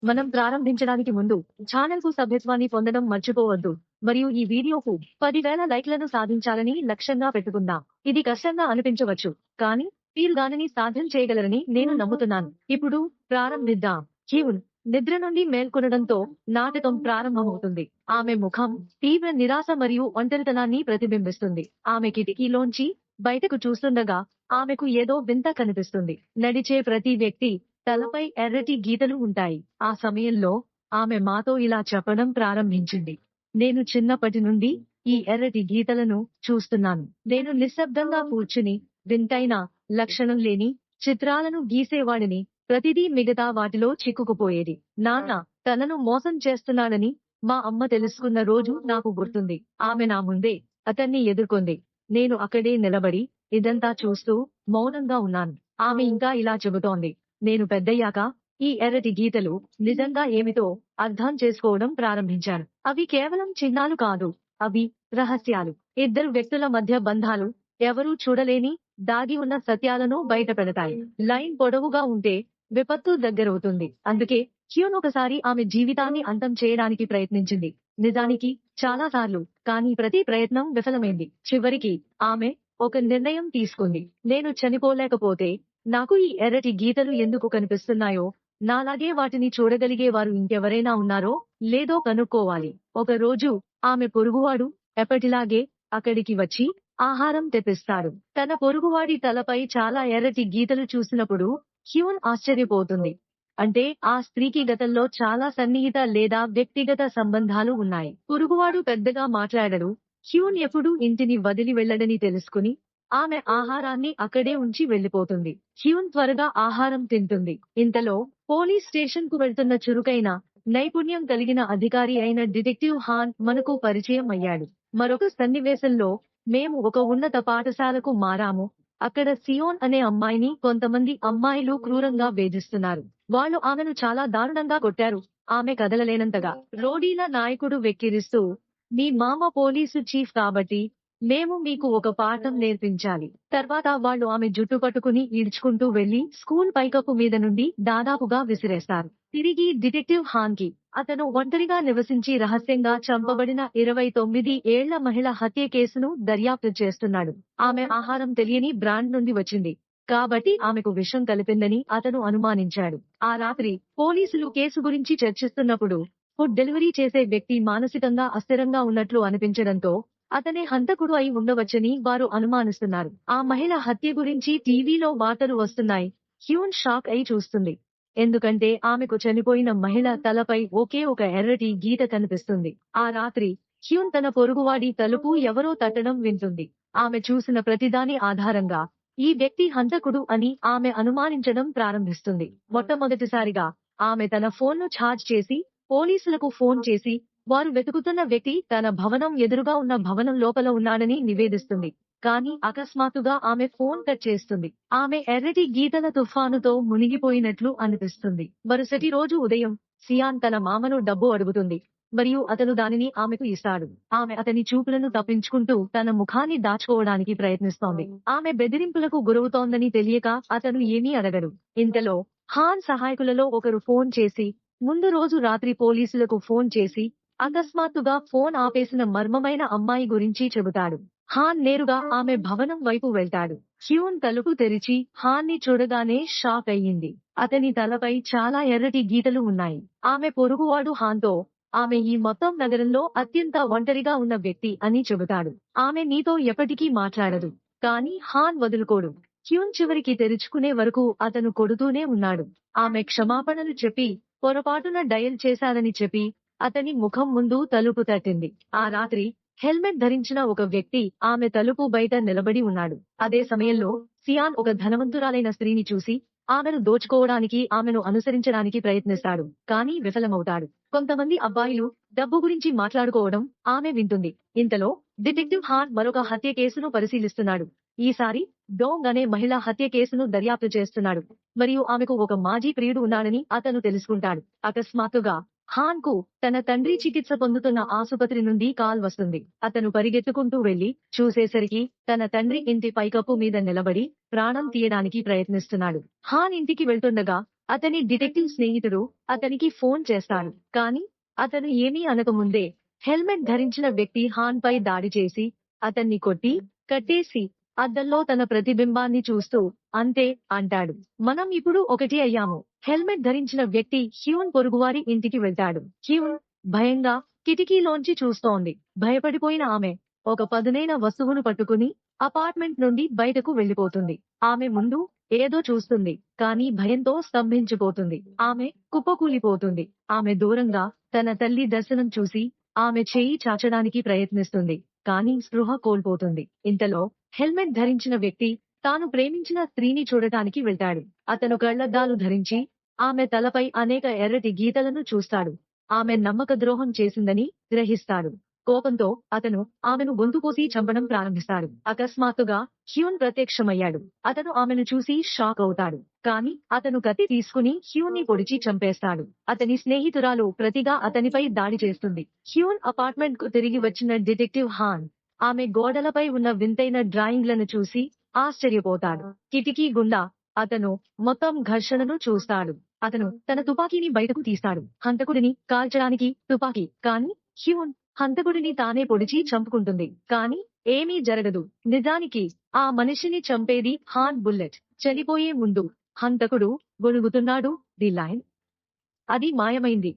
మనం ప్రారంభించడానికి ముందు ఛానల్ కు సభ్యత్వాన్ని పొందడం మర్చిపోవద్దు. మరియు ఈ వీడియోకు 10,000 లైక్లను సాధించాలని లక్ష్యంగా పెట్టుకుందాం. ఇది కష్టంగా అనిపించవచ్చు, కానీ మీరు దానిని సాధ్యం చేయగలరని నేను నమ్ముతున్నాను. ఇప్పుడు ప్రారంభిద్దాం. హ్యూన్ నిద్ర నుండి మేల్కొనడంతో నాటకం ప్రారంభమవుతుంది. ఆమె ముఖం తీవ్ర నిరాశ మరియు ఒంటరితనాన్ని ప్రతిబింబిస్తుంది. ఆమె కిటికీలోంచి బయటకు చూస్తుండగా ఆమెకు ఏదో వింత కనిపిస్తుంది. నడిచే ప్రతి వ్యక్తి తలపై ఎర్రటి గీతలు ఉంటాయి. ఆ సమయంలో ఆమె మాతో ఇలా చెప్పడం ప్రారంభించింది. నేను చిన్నప్పటి నుండి ఈ ఎర్రటి గీతలను చూస్తున్నాను. నేను నిశ్శబ్దంగా కూర్చుని వింతైన లక్షణం లేని చిత్రాలను గీసేవాడిని. ప్రతిదీ మిగతా వాటిలో చిక్కుకుపోయేది. నాన్న తనను మోసం చేస్తున్నాడని మా అమ్మ తెలుసుకున్న రోజు నాకు గుర్తుంది. ఆమె నా ముందే అతన్ని ఎదుర్కొంది. నేను అక్కడే నిలబడి ఇదంతా చూస్తూ మౌనంగా ఉన్నాను. ఆమె ఇంకా ఇలా చెబుతోంది. నేను పెద్దయ్యాక ఈ ఎర్రటి గీతలు నిజంగా ఏమిటో అర్థం చేసుకోవడం ప్రారంభించాను. అవి కేవలం చిహ్నాలు కాదు, అవి రహస్యాలు. ఇద్దరు వ్యక్తుల మధ్య బంధాలు, ఎవరూ చూడలేని దాగి ఉన్న సత్యాలను బయటపెడతాయి. లైన్ పొడవుగా ఉంటే విపత్తు దగ్గరవుతుంది. అందుకే హ్యూన్ ఒకసారి ఆమె జీవితాన్ని అంతం చేయడానికి ప్రయత్నించింది. నిజానికి చాలా సార్లు, కానీ ప్రతి ప్రయత్నం విఫలమైంది. చివరికి ఆమె ఒక నిర్ణయం తీసుకుంది. నేను చనిపోలేకపోతే నాకు ఈ ఎర్రటి గీతలు ఎందుకు కనిపిస్తున్నాయో, నాలాగే వాటిని చూడగలిగే వారు ఇంకెవరైనా ఉన్నారో లేదో కనుక్కోవాలి. ఒక రోజు ఆమె పొరుగువాడు ఎప్పటిలాగే అక్కడికి వచ్చి ఆహారం తెప్పిస్తాడు. తన పొరుగువాడి తలపై చాలా ఎర్రటి గీతలు చూసినప్పుడు హ్యూన్ ఆశ్చర్యపోతుంది. అంటే ఆ స్త్రీకి గతంలో చాలా సన్నిహిత లేదా వ్యక్తిగత సంబంధాలు ఉన్నాయి. పొరుగువాడు పెద్దగా మాట్లాడడు. హ్యూన్ ఎప్పుడూ ఇంటిని వదిలి వెళ్లడని తెలుసుకుని ఆమె ఆహారాన్ని అక్కడే ఉంచి వెళ్లిపోతుంది. హ్యూన్ త్వరగా ఆహారం తింటుంది. ఇంతలో పోలీస్ స్టేషన్ కు వెళ్తున్న చురుకైన, నైపుణ్యం కలిగిన అధికారి అయిన డిటెక్టివ్ హాన్ మనకు పరిచయం అయ్యాడు. మరొక సన్నివేశంలో మేము ఒక ఉన్నత పాఠశాలకు మారాము. అక్కడ సియోన్ అనే అమ్మాయిని కొంతమంది అమ్మాయిలు క్రూరంగా వేధిస్తున్నారు. వాళ్ళు ఆమెను చాలా దారుణంగా కొట్టారు. ఆమె కదలలేనంతగా. రోడీల నాయకుడు వెక్కిరిస్తూ, మీ మామ పోలీసు చీఫ్ కాబట్టి మేము మీకు ఒక పాఠం నేర్పించాలి. తర్వాత వాళ్ళు ఆమె జుట్టు పట్టుకుని ఈడ్చుకుంటూ వెళ్లి స్కూల్ పైకప్పు మీద నుండి దాదాపుగా విసిరేస్తారు. తిరిగి డిటెక్టివ్ హాన్ కి, అతను ఒంటరిగా నివసించి రహస్యంగా చంపబడిన 29 ఏళ్ల మహిళ హత్య కేసును దర్యాప్తు చేస్తున్నాడు. ఆమె ఆహారం తెలియని బ్రాండ్ నుండి వచ్చింది కాబట్టి ఆమెకు విషం కలిపిందని అతను అనుమానించాడు. ఆ రాత్రి పోలీసులు కేసు గురించి చర్చిస్తున్నప్పుడు ఫుడ్ డెలివరీ చేసే వ్యక్తి మానసికంగా అస్థిరంగా ఉన్నట్లు అనిపించడంతో అతనే హంతకుడు అయి ఉండవచ్చని వారు అనుమానిస్తున్నారు. ఆ మహిళ హత్య గురించి టీవీలో వార్తలు వస్తున్నాయి. హ్యూన్ షాక్ అయి చూస్తుంది. ఎందుకంటే ఆమెకు చనిపోయిన మహిళ తలపై ఒకే ఒక ఎర్రటి గీత కనిపిస్తుంది. ఆ రాత్రి హ్యూన్ తన పొరుగువాడి తలుపు ఎవరో తట్టడం వింటుంది. ఆమె చూసిన ప్రతిదాని ఆధారంగా ఈ వ్యక్తి హంతకుడు అని ఆమె అనుమానించడం ప్రారంభిస్తుంది. మొట్టమొదటిసారిగా ఆమె తన ఫోన్ను ఛార్జ్ చేసి పోలీసులకు ఫోన్ చేసి వారు వెతుకుతున్న వ్యక్తి తన భవనం ఎదురుగా ఉన్న భవనం లోపల ఉన్నాడని నివేదిస్తుంది. కానీ అకస్మాత్తుగా ఆమె ఫోన్ కట్ చేస్తుంది. ఆమె ఎర్రటి గీతల తుఫానుతో మునిగిపోయినట్లు అనిపిస్తుంది. మరుసటి రోజు ఉదయం సియాన్ తన మామను డబ్బు అడుగుతుంది మరియు అతను దానిని ఆమెకు ఇస్తాడు. ఆమె అతని చూపులను తప్పించుకుంటూ తన ముఖాన్ని దాచుకోవడానికి ప్రయత్నిస్తోంది. ఆమె బెదిరింపులకు గురవుతోందని తెలియక అతను ఏమీ అడగడు. ఇంతలో హాన్ సహాయకులలో ఒకరు ఫోన్ చేసి ముందు రోజు రాత్రి పోలీసులకు ఫోన్ చేసి అకస్మాత్తుగా ఫోన్ ఆపేసిన మర్మమైన అమ్మాయి గురించి చెబుతాడు. హాన్ నేరుగా ఆమె భవనం వైపు వెళ్తాడు. హ్యూన్ తలుపు తెరిచి హాన్ ని చూడగానే షాక్ అయ్యింది. అతని తలపై చాలా ఎర్రటి గీతలు ఉన్నాయి. ఆమె పొరుగువాడు హాన్తో ఆమె ఈ మొత్తం నగరంలో అత్యంత ఒంటరిగా ఉన్న వ్యక్తి అని చెబుతాడు. ఆమె నీతో ఎప్పటికీ మాట్లాడదు. కానీ హాన్ వదులుకోడు. హ్యూన్ చివరికి తెరుచుకునే వరకు అతను కొడుతూనే ఉన్నాడు. ఆమె క్షమాపణలు చెప్పి పొరపాటున డయల్ చేశారని చెప్పి అతని ముఖం ముందు తలుపు తట్టింది. ఆ రాత్రి హెల్మెట్ ధరించిన ఒక వ్యక్తి ఆమె తలుపు బయట నిలబడి ఉన్నాడు. అదే సమయంలో సియాన్ ఒక ధనవంతురాలైన స్త్రీని చూసి ఆమెను దోచుకోవడానికి ఆమెను అనుసరించడానికి ప్రయత్నిస్తాడు. కానీ విఫలమవుతాడు. కొంతమంది అబ్బాయిలు డబ్బు గురించి మాట్లాడుకోవడం ఆమె వింటుంది. ఇంతలో డిటెక్టివ్ హాన్ మరొక హత్య కేసును పరిశీలిస్తున్నాడు. ఈసారి డోంగ్ అనే మహిళ హత్య కేసును దర్యాప్తు చేస్తున్నాడు మరియు ఆమెకు ఒక మాజీ ప్రియుడు ఉన్నాడని అతను తెలుసుకుంటాడు. అకస్మాత్తుగా హాన్ కు తన తండ్రి చికిత్స పొందుతున్న ఆసుపత్రి నుండి కాల్ వస్తుంది. అతను పరిగెత్తుకుంటూ వెళ్లి చూసేసరికి తన తండ్రి ఇంటి పైకప్పు మీద నిలబడి ప్రాణం తీయడానికి ప్రయత్నిస్తున్నాడు. హాన్ ఇంటికి వెళ్తుండగా అతని డిటెక్టివ్ స్నేహితుడు అతనికి ఫోన్ చేస్తాడు. కానీ అతను ఏమీ అనకముందే హెల్మెట్ ధరించిన వ్యక్తి హాన్ పై దాడి చేసి అతన్ని కొట్టి కట్టేసి అద్దంలో తన ప్రతిబింబాన్ని చూస్తూ అంతే అంటాడు. మనం ఇప్పుడు ఒకటి అయ్యాము. హెల్మెట్ ధరించిన వ్యక్తి హ్యూన్ పొరుగువారి ఇంటికి వెళ్తాడు. హ్యూన్ భయంగా కిటికీలోంచి చూస్తోంది. భయపడిపోయిన ఆమె ఒక పదునైన వస్తువును పట్టుకుని అపార్ట్మెంట్ నుండి బయటకు వెళ్లిపోతుంది. ఆమె ముందు ఏదో చూస్తుంది, కానీ భయంతో స్తంభించిపోతుంది. ఆమె కుప్పకూలిపోతుంది. ఆమె దూరంగా తన తల్లి దర్శనం చూసి ఆమె చేయి చాచడానికి ప్రయత్నిస్తుంది, కానీ స్పృహ కోల్పోతుంది. ఇంతలో హెల్మెట్ ధరించిన వ్యక్తి తాను ప్రేమించిన స్త్రీని చూడటానికి వెళ్తాడు. అతను కళ్లద్దాలు ధరించి ఆమె తలపై అనేక ఎర్రటి గీతలను చూస్తాడు. ఆమె నమ్మక ద్రోహం చేసిందని గ్రహిస్తాడు. కోపంతో అతను ఆమెను గొంతు కోసి చంపడం ప్రారంభిస్తాడు. అకస్మాత్తుగా హ్యూన్ ప్రత్యక్షమయ్యాడు. అతను ఆమెను చూసి షాక్ అవుతాడు. కానీ అతను కత్తి తీసుకుని హ్యూన్ ని పొడిచి చంపేస్తాడు. అతని స్నేహితురాలు ప్రతిగా అతనిపై దాడి చేస్తుంది. హ్యూన్ అపార్ట్మెంట్ కు తిరిగి వచ్చిన డిటెక్టివ్ హాన్ ఆమె గోడలపై ఉన్న వింతైన డ్రాయింగ్లను చూసి ఆశ్చర్యపోతాడు. కిటికీ గుండా అతను మొత్తం ఘర్షణను చూస్తాడు. అతను తన తుపాకీని బయటకు తీస్తాడు. హంతకుడిని కాల్చడానికి తుపాకీ, కానీ హ్యూన్ హంతకుడిని తానే పొడిచి చంపుకుంటుంది. కానీ ఏమీ జరగదు. నిజానికి ఆ మనిషిని చంపేది హాన్ బుల్లెట్. చనిపోయే ముందు హంతకుడు గొణుగుతున్నాడు. ది లైన్ అది మాయమైంది.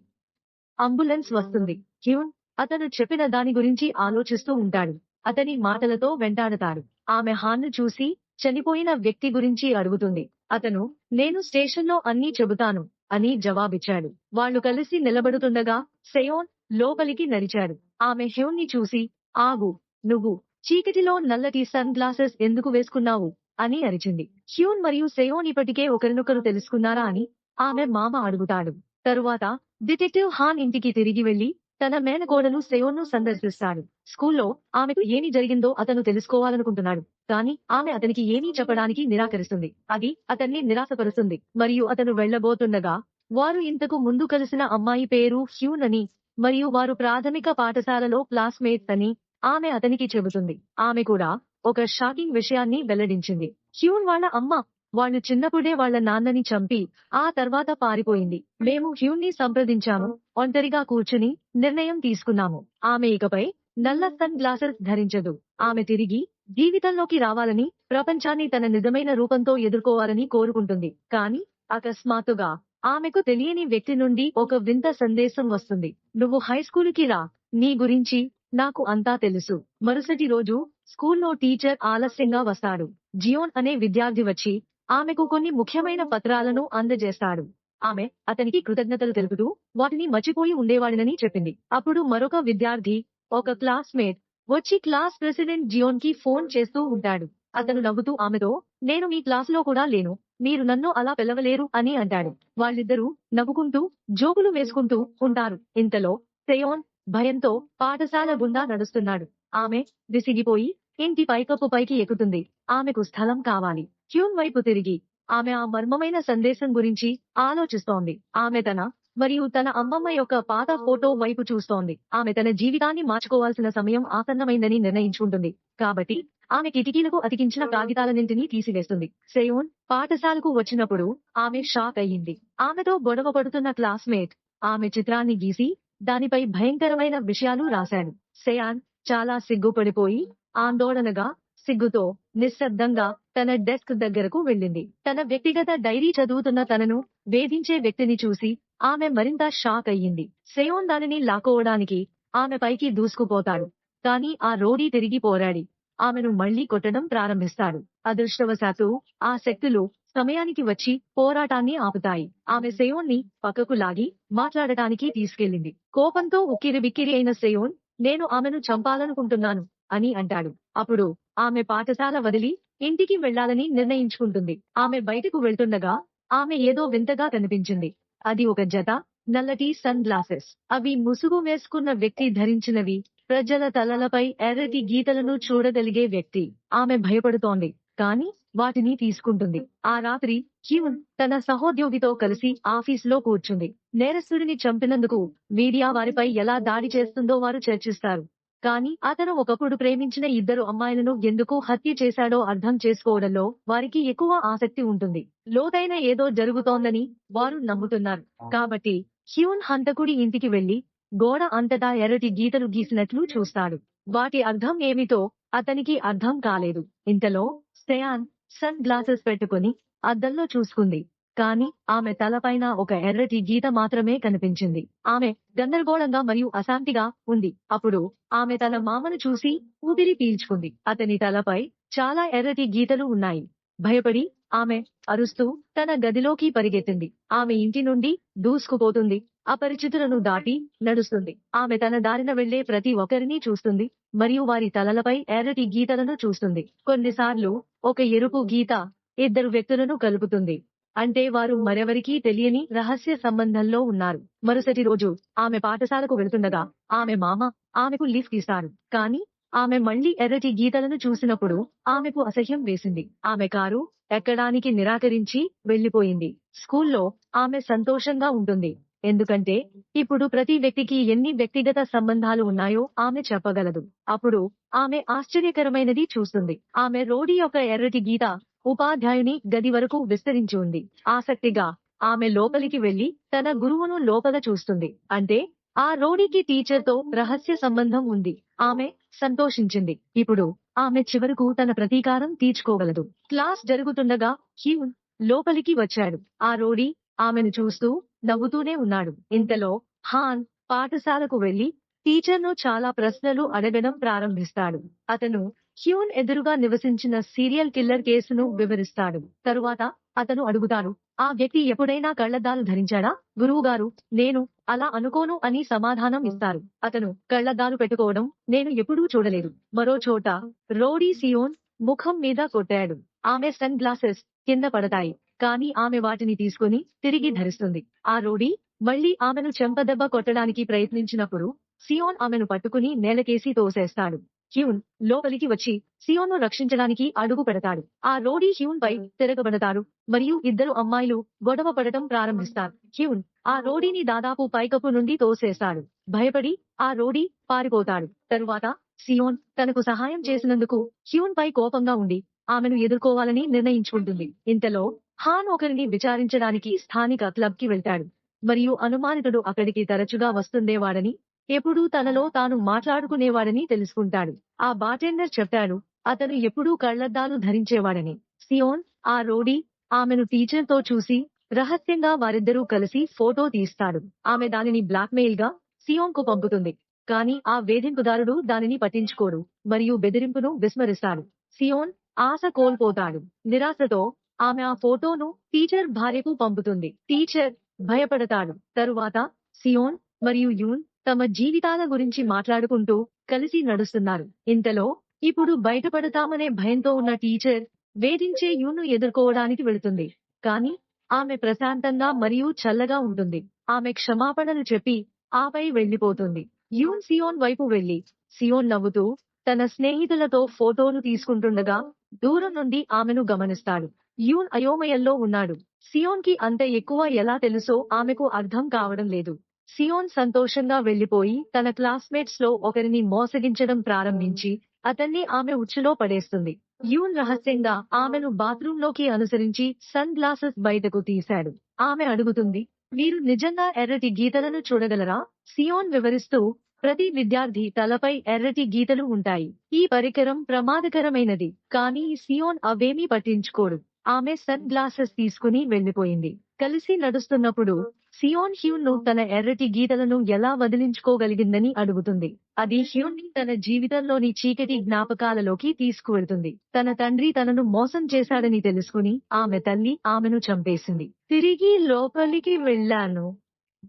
అంబులెన్స్ వస్తుంది. హ్యూన్ అతను చెప్పిన దాని గురించి ఆలోచిస్తూ ఉంటాడు. అతని మాటలతో వెంటాడతాడు. ఆమె హాన్ను చూసి చనిపోయిన వ్యక్తి గురించి అడుగుతుంది. అతను నేను స్టేషన్లో అన్నీ చెబుతాను అని జవాబిచ్చాడు. వాళ్ళు కలిసి నిలబడుతుండగా సెయోన్ లోపలికి నడిచాడు. ఆమె హ్యూన్ ని చూసి ఆగు, నువ్వు చీకటిలో నల్లటి సన్ గ్లాసెస్ ఎందుకు వేసుకున్నావు అని అరిచింది. హ్యూన్ మరియు సెయోన్ ఇప్పటికే ఒకరినొకరు తెలుసుకున్నారా అని ఆమె మామ అడుగుతాడు. తరువాత డిటెక్టివ్ హాన్ ఇంటికి తిరిగి వెళ్లి తన మేనకోడలు సెయోన్ ను సందర్శిస్తాడు. స్కూల్లో ఆమెకు ఏమి జరిగిందో అతను తెలుసుకోవాలనుకుంటున్నాడు, కానీ ఆమె అతనికి ఏమీ చెప్పడానికి నిరాకరిస్తుంది. అది అతన్ని నిరాశపరుస్తుంది. మరియు అతను వెళ్లబోతుండగా వారు ఇంతకు ముందు కలిసిన అమ్మాయి పేరు హ్యూన్ అని మరియు వారు ప్రాథమిక పాఠశాలలో క్లాస్మేట్స్ అని ఆమె అతనికి చెబుతుంది. ఆమె కూడా ఒక షాకింగ్ విషయాన్ని వెల్లడించింది. హ్యూన్ వాళ్ళ అమ్మ వాళ్ళు చిన్నప్పుడే వాళ్ళ నాన్నని చంపి ఆ తర్వాత పారిపోయింది. మేము హ్యూన్ ని సంప్రదించాము, ఒంటరిగా కూర్చుని నిర్ణయం తీసుకున్నాము. ఆమె ఇకపై నల్ల సన్ గ్లాసెస్ ధరించదు. ఆమె తిరిగి జీవితంలోకి రావాలని, ప్రపంచాన్ని తన నిజమైన రూపంతో ఎదుర్కోవాలని కోరుకుంటుంది. కానీ అకస్మాత్తుగా ఆమెకు తెలియని వ్యక్తి నుండి ఒక వింత సందేశం వస్తుంది. నువ్వు హైస్కూలుకి రా, నీ గురించి నాకు అంతా తెలుసు. మరుసటి రోజు స్కూల్లో టీచర్ ఆలస్యంగా వస్తాడు. జియోన్ అనే విద్యార్థి వచ్చి ఆమెకు కొన్ని ముఖ్యమైన పత్రాలను అందజేస్తాడు. ఆమె అతనికి కృతజ్ఞతలు తెలుపుతూ వాటిని మర్చిపోయి ఉండేవాడినని చెప్పింది. అప్పుడు మరొక విద్యార్థి, ఒక క్లాస్మేట్ వచ్చి క్లాస్ ప్రెసిడెంట్ జియోన్ కి ఫోన్ చేస్తూ ఉంటాడు. అతను నవ్వుతూ ఆమెతో, నేను మీ క్లాసులో కూడా లేను, మీరు నన్ను అలా పిలవలేరు అని అంటాడు. వాళ్ళిద్దరూ నవ్వుకుంటూ జోకులు వేసుకుంటూ ఉంటారు. ఇంతలో సెయోన్ భయంతో పాఠశాల గుండా నడుస్తున్నాడు. ఆమె విసిగిపోయి ఇంటి పైకప్పు పైకి ఎక్కుతుంది. ఆమెకు స్థలం కావాలి. హ్యూన్ వైపు తిరిగి ఆమె ఆ మర్మమైన సందేశం గురించి ఆలోచిస్తోంది. ఆమె తన మరియు తన అమ్మమ్మ యొక్క పాత ఫోటో వైపు చూస్తోంది. ఆమె తన జీవితాన్ని మార్చుకోవాల్సిన సమయం ఆసన్నమైందని నిర్ణయించుకుంటుంది. కాబట్టి ఆమె కిటికీలకు అతికించిన కాగితాలన్నింటినీ తీసివేస్తుంది. సెయోన్ పాఠశాలకు వచ్చినప్పుడు ఆమె షాక్ అయ్యింది. ఆమెతో గొడవ పడుతున్న క్లాస్మేట్ ఆమె చిత్రాన్ని గీసి దానిపై భయంకరమైన విషయాలు రాశాడు. సెయాన్ చాలా సిగ్గుపడిపోయి ఆందోళనగా సిగ్గుతో నిశ్శబ్దంగా తన డెస్క్ దగ్గరకు వెళ్ళింది. తన వ్యక్తిగత డైరీ చదువుతున్న తనను వేధించే వ్యక్తిని చూసి ఆమె మరింత షాక్ అయ్యింది. సెయోన్ దానిని లాక్కోవడానికి ఆమె పైకి దూసుకుపోతాడు. కానీ ఆ రౌడీ తిరిగి పోరాడి ఆమెను మళ్లీ కొట్టడం ప్రారంభిస్తాడు. అదృష్టవశాత్తు ఆ శక్తులు సమయానికి వచ్చి పోరాటాన్ని ఆపుతాయి. ఆమె సెయోన్ ని పక్కకు లాగి మాట్లాడటానికి తీసుకెళ్లింది. కోపంతో ఉక్కిరిబిక్కిరి అయిన సెయోన్, నేను ఆమెను చంపాలనుకుంటున్నాను అని అంటాడు. అప్పుడు ఆమె పాఠశాల వదిలి ఇంటికి వెళ్లాలని నిర్ణయించుకుంటుంది. ఆమె బయటకు వెళ్తుండగా ఆమె ఏదో వింతగా కనిపించింది. అది ఒక జత నల్లటి సన్ గ్లాసెస్. అవి ముసుగు వేసుకున్న వ్యక్తి ధరించినవి. ప్రజల తలలపై ఎర్రటి గీతలను చూడగలిగే వ్యక్తి. ఆమె భయపడుతోంది, కానీ వాటిని తీసుకుంటుంది. ఆ రాత్రి హ్యూన్ తన సహోద్యోగితో కలిసి ఆఫీసులో కూర్చుంది. నేరస్తుడిని చంపినందుకు మీడియా వారిపై ఎలా దాడి చేస్తుందో వారు చర్చిస్తారు. కానీ అతను ఒకప్పుడు ప్రేమించిన ఇద్దరు అమ్మాయిలను ఎందుకు హత్య చేశాడో అర్థం చేసుకోవడంలో వారికి ఎక్కువ ఆసక్తి ఉంటుంది. లోతైన ఏదో జరుగుతోందని వారు నమ్ముతున్నారు. కాబట్టి హ్యూన్ హంతకుడి ఇంటికి వెళ్లి గోడ అంతటా ఎర్రటి గీతలు గీసినట్లు చూస్తాడు. వాటి అర్థం ఏమిటో అతనికి అర్థం కాలేదు. ఇంతలో స్టెయాన్ సన్ గ్లాసెస్ పెట్టుకుని అద్దంలో చూసుకుంది. కానీ ఆమె తలపైన ఒక ఎర్రటి గీత మాత్రమే కనిపించింది. ఆమె గందరగోళంగా మరియు అశాంతిగా ఉంది. అప్పుడు ఆమె తన మామను చూసి ఊపిరి పీల్చుకుంది. అతని తలపై చాలా ఎర్రటి గీతలు ఉన్నాయి. భయపడి ఆమె అరుస్తూ తన గదిలోకి పరిగెత్తింది. ఆమె ఇంటి నుండి దూసుకుపోతుంది. అపరిచితులను దాటి నడుస్తుంది. ఆమె తన దారిన వెళ్లే ప్రతి ఒక్కరిని చూస్తుంది మరియు వారి తలలపై ఎర్రటి గీతలను చూస్తుంది. కొన్నిసార్లు ఒక ఎరుపు గీత ఇద్దరు వ్యక్తులను కలుపుతుంది. అంటే వారు మరెవరికీ తెలియని రహస్య సంబంధంలో ఉన్నారు. మరుసటి రోజు ఆమె పాఠశాలకు వెళ్తుండగా ఆమె మామ ఆమెకు లిఫ్ట్ ఇస్తారు. కానీ ఆమె మళ్లీ ఎర్రటి గీతలను చూసినప్పుడు ఆమెకు అసహ్యం వేసింది. ఆమె కారు ఎక్కడానికి నిరాకరించి వెళ్లిపోయింది. స్కూల్లో ఆమె సంతోషంగా ఉంటుంది. ఎందుకంటే ఇప్పుడు ప్రతి వ్యక్తికి ఎన్ని వ్యక్తిగత సంబంధాలు ఉన్నాయో ఆమె చెప్పగలదు. అప్పుడు ఆమె ఆశ్చర్యకరమైనది చూస్తుంది. ఆమె రోడ్డు యొక్క ఎర్రటి గీత ఉపాధ్యాయుని గది వరకు విస్తరించి ఉంది. ఆసక్తిగా ఆమె లోపలికి వెళ్లి తన గురువును లోపల చూస్తుంది. అంటే ఆ రోడీకి టీచర్ తో రహస్య సంబంధం ఉంది. ఆమె సంతోషించింది. ఇప్పుడు ఆమె చివరకు తన ప్రతీకారం తీర్చుకోగలదు. క్లాస్ జరుగుతుండగా హ్యూన్ లోపలికి వచ్చాడు. ఆ రోడీ ఆమెను చూస్తూ నవ్వుతూనే ఉన్నాడు. ఇంతలో హాన్ పాఠశాలకు వెళ్లి టీచర్ను చాలా ప్రశ్నలు అడగడం ప్రారంభిస్తాడు. అతను హ్యూన్ ఎదురుగా నివసించిన సీరియల్ కిల్లర్ కేసును వివరిస్తాడు. తరువాత అతను అడుగుతాడు, ఆ వ్యక్తి ఎప్పుడైనా కళ్లద్దాలు ధరించాడా? గురువుగారు, నేను అలా అనుకోను అని సమాధానం ఇస్తారు. అతను కళ్లద్దాలు పెట్టుకోవడం నేను ఎప్పుడూ చూడలేదు. మరో చోట రోడీ సియోన్ ముఖం మీద కొట్టాడు. ఆమె సన్ గ్లాసెస్ కింద పడతాయి. కానీ ఆమె వాటిని తీసుకుని తిరిగి ధరిస్తుంది. ఆ రోడీ మళ్లీ ఆమెను చెంపదెబ్బ కొట్టడానికి ప్రయత్నించినప్పుడు సియోన్ ఆమెను పట్టుకుని నేలకేసి తోసేస్తాడు. హ్యూన్ లోపలికి వచ్చి సియోన్ను రక్షించడానికి అడుగు పెడతాడు. ఆ రోడీ హ్యూన్ పై తిరగబడతాడు మరియు ఇద్దరు అమ్మాయిలు గొడవ పడటం ప్రారంభిస్తారు. హ్యూన్ ఆ రోడీని దాదాపు పైకప్పు నుండి తోసేస్తాడు. భయపడి ఆ రోడీ పారిపోతాడు. తరువాత సియోన్ తనకు సహాయం చేసినందుకు హ్యూన్ పై కోపంగా ఉండి ఆమెను ఎదుర్కోవాలని నిర్ణయించుకుంటుంది. ఇంతలో హాన్ ఒకరిని విచారించడానికి స్థానిక క్లబ్ కి వెళ్తాడు మరియు అనుమానితుడు అక్కడికి తరచుగా వస్తుండేవాడని, ఎప్పుడూ తనలో తాను మాట్లాడుకునేవాడని తెలుసుకుంటాడు. ఆ బార్టెండర్ చెప్తాడు అతను ఎప్పుడూ కళ్లద్దాలు ధరించేవాడని. సియోన్ ఆ రోడీ ఆమెను టీచర్ తో చూసి రహస్యంగా వారిద్దరూ కలిసి ఫోటో తీస్తాడు. ఆమె దానిని బ్లాక్మెయిల్ గా సియోన్ కు పంపుతుంది. కానీ ఆ వేధింపుదారుడు దానిని పట్టించుకోడు మరియు బెదిరింపును విస్మరిస్తాడు. సియోన్ ఆశ కోల్పోతాడు. నిరాశతో ఆమె ఆ ఫోటోను టీచర్ భార్యకు పంపుతుంది. టీచర్ భయపడతాడు. తరువాత సియోన్ మరియు యూన్ తమ జీవితాల గురించి మాట్లాడుకుంటూ కలిసి నడుస్తున్నారు. ఇంతలో ఇప్పుడు బయటపడతామనే భయంతో ఉన్న టీచర్ వేధించే యూన్ను ఎదుర్కోవడానికి వెళుతుంది. కానీ ఆమె ప్రశాంతంగా మరియు చల్లగా ఉంటుంది. ఆమె క్షమాపణలు చెప్పి ఆపై వెళ్లిపోతుంది. యూన్ సియోన్ వైపు వెళ్లి సియోన్ నవ్వుతూ తన స్నేహితులతో ఫోటోలు తీసుకుంటుండగా దూరం నుండి ఆమెను గమనిస్తాడు. యూన్ అయోమయంలో ఉన్నాడు. సియోన్ కి అంత ఎక్కువ ఎలా తెలుసో ఆమెకు అర్థం కావడం లేదు. సియోన్ సంతోషంగా వెళ్లిపోయి తన క్లాస్మేట్స్ లో ఒకరిని మోసగించడం ప్రారంభించి అతన్ని ఆమె ఉచ్చులో పడేస్తుంది. యూన్ రహస్యంగా ఆమెను బాత్రూమ్ లోకి అనుసరించి సన్ గ్లాసెస్ బయటకు తీశాడు. ఆమె అడుగుతుంది, మీరు నిజంగా ఎర్రటి గీతలను చూడగలరా? సియోన్ వివరిస్తూ, ప్రతి విద్యార్థి తలపై ఎర్రటి గీతలు ఉంటాయి. ఈ పరికరం ప్రమాదకరమైనది. కానీ సియోన్ అవేమీ పట్టించుకోడు. ఆమె సన్ గ్లాసెస్ తీసుకుని వెళ్లిపోయింది. కలిసి నడుస్తున్నప్పుడు సియోన్ హ్యూన్ ను తన ఎర్రటి గీతలను ఎలా వదిలించుకోగలిగిందని అడుగుతుంది. అది హ్యూన్ ని తన జీవితంలోని చీకటి జ్ఞాపకాలలోకి తీసుకువెళ్తుంది. తన తండ్రి తనను మోసం చేశాడని తెలుసుకుని ఆమె తల్లి ఆమెను చంపేసింది. తిరిగి లోపలికి వెళ్ళాను.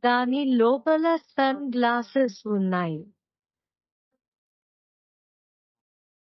దాని లోపల సన్ గ్లాసెస్ ఉన్నాయి.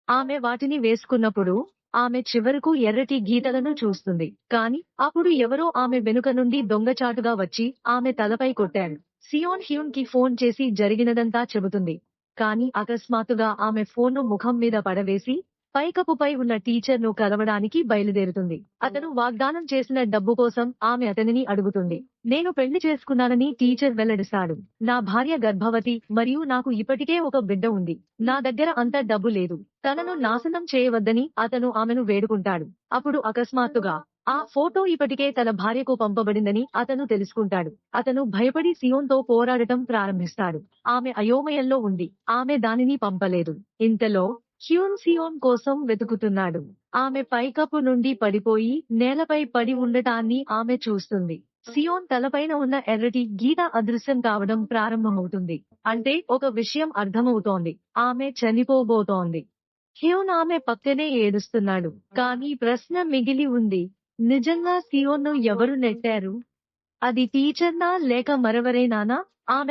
ఆమె వాటిని వేసుకున్నప్పుడు ఆమె చివరకు ఎర్రటి గీతలను చూస్తుంది. కాని అప్పుడు ఎవరో ఆమె వెనుక నుండి దొంగచాటుగా వచ్చి ఆమె తలపై కొట్టాడు. సియోన్ హ్యూన్ కి ఫోన్ చేసి జరిగినదంతా చెబుతుంది. కాని అకస్మాత్తుగా ఆమె ఫోన్ను ముఖం మీద పడవేసి పైకప్పుపై ఉన్న టీచర్ ను కలవడానికి బయలుదేరుతుంది. అతను వాగ్దానం చేసిన డబ్బు కోసం ఆమె అతనిని అడుగుతుంది. నేను పెళ్లి చేసుకున్నానని టీచర్ వెల్లడిస్తాడు. నా భార్య గర్భవతి మరియు నాకు ఇప్పటికే ఒక బిడ్డ ఉంది. నా దగ్గర అంత డబ్బు లేదు. తనను నాశనం చేయవద్దని అతను ఆమెను వేడుకుంటాడు. అప్పుడు అకస్మాత్తుగా ఆ ఫోటో ఇప్పటికే తన భార్యకు పంపబడిందని అతను తెలుసుకుంటాడు. అతను భయపడి సియోన్తో పోరాడటం ప్రారంభిస్తాడు. ఆమె అయోమయంలో ఉంది. ఆమె దానిని పంపలేదు. ఇంతలో హ్యూన్ సియోన్ కోసం వెతుకుతున్నాడు. ఆమె పైకప్పు నుండి పడిపోయి నేలపై పడి ఉండటాన్ని ఆమె చూస్తుంది. సియోన్ తలపైన ఉన్న ఎర్రటి గీత అదృశ్యం కావడం ప్రారంభమవుతుంది. అంటే ఒక విషయం అర్థమవుతోంది. ఆమె చనిపోబోతోంది. హ్యూన్ ఆమె పక్కనే ఏడుస్తున్నాడు. కానీ ప్రశ్న మిగిలి ఉంది. నిజంగా సియోన్ను ఎవరు నెట్టారు? అది టీచర్నా లేక మరెవరైనానా?